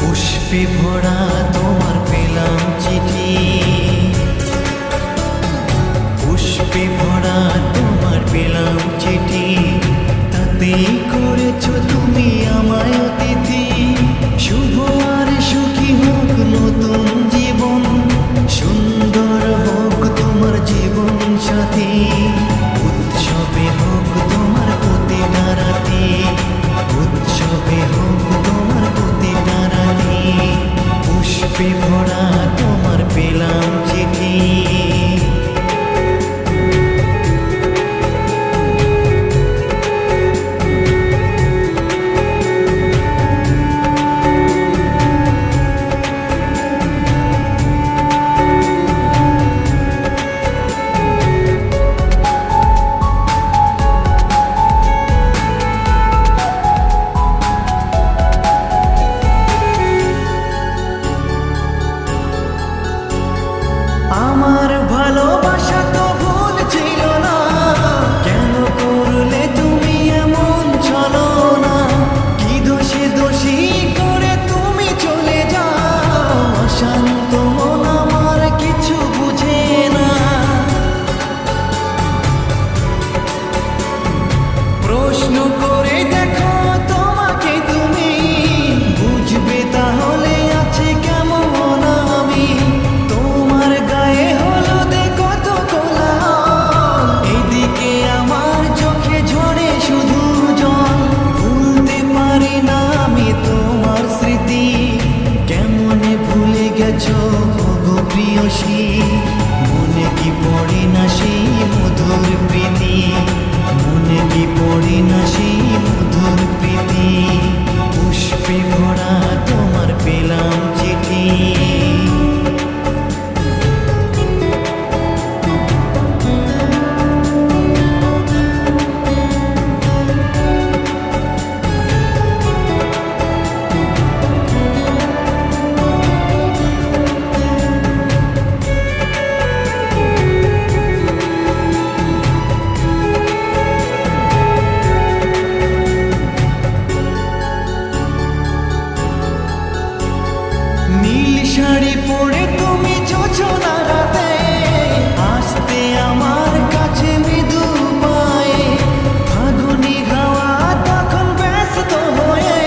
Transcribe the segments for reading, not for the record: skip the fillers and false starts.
পুষ্পে ভরা তোমার পেলাম চিঠি, পুষ্পে ভরা তোমার পেলাম চিঠি, তাতেই করেছো তুমি আমায় অতিথি। শুভ আর সুখী হোক নতুন জীবন, সুন্দর হোক তোমার জীবন সাথী। উৎসবে হোক তোমার প্রতিটা রাতি, উৎসবে হোক তোমার প্রতিটা রাতি। পুষ্পে ভরা তোমার পেলাম চিঠি। আমার ভালোবাসা তো ভুল ছিল না, কেন করলে তুমি এমন চলো না? কি দোষে দোষী করে তুমি চলে যাও, অশান্ত মন আমার কিছু বুঝে না। প্রশ্ন করে দেখো তোমাকে তুমি, বুঝবে তাহলে আছে কেমন আমি। তোমার গায়ে হলুদে কত কোলাহল, এদিকে আমার চোখে ঝরে শুধু জল। ভুলতে পারি না আমি তোমার স্মৃতি, কেমনে ভুলে গেছো গো প্রিয়সী। মনে কি পড়ে না সেই মধুর প্রীতি, মনে কি পড়ে না সেই মধুর প্রীতি। পুষ্পে ভরা তোমার পেলাম চিঠি। নীল শাড়ি পরে তুমি যোছনা রাতে, আসতে আমার কাছে মৃদু পায়ে। ফাগুনি হাওয়া তখন ব্যস্ত হয়ে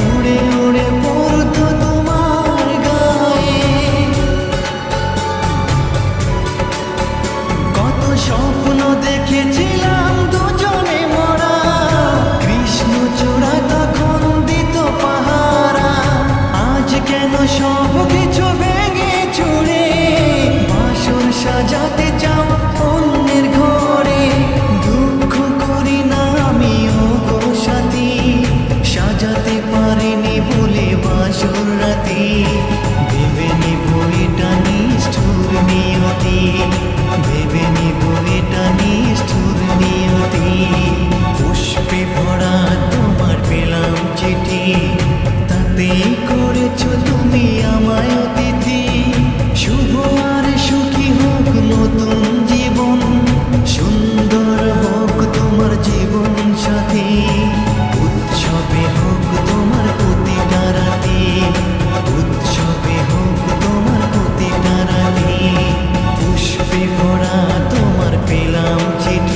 উড়ে উড়ে পড়তো তোমার গায়ে। কত স্বপ্ন দেখেছিলাম দুজনে মরা, কৃষ্ণচূড়া তখন দিত পাহারা। আজ কেন সব কিছু ভেঙে চুরে, বাসর সাজাতে চাও অন্যের ঘরে। দুঃখ করি না আমিও গো সাথী, সাজাতে পারিনি বলে বাসর রাতি। ভেবে নিব এটা নিষ্ঠুর নিয়তি, ভেবে নিব এটা নিষ্ঠুর নিয়তি। পুষ্পে ভরা তোমার পেলাম চিঠি, তাতেই করেছো তুমি আমায় অতিথি। শুভ আর সুখী হোক নতুন জীবন, সুন্দর হোক তোমার জীবন সাথী। উৎসবে হোক তোমার প্রতিটা রাতি, উৎসবে হোক তোমার প্রতিটা রাতি। পুষ্পে ভরা তোমার পেলাম চিঠি।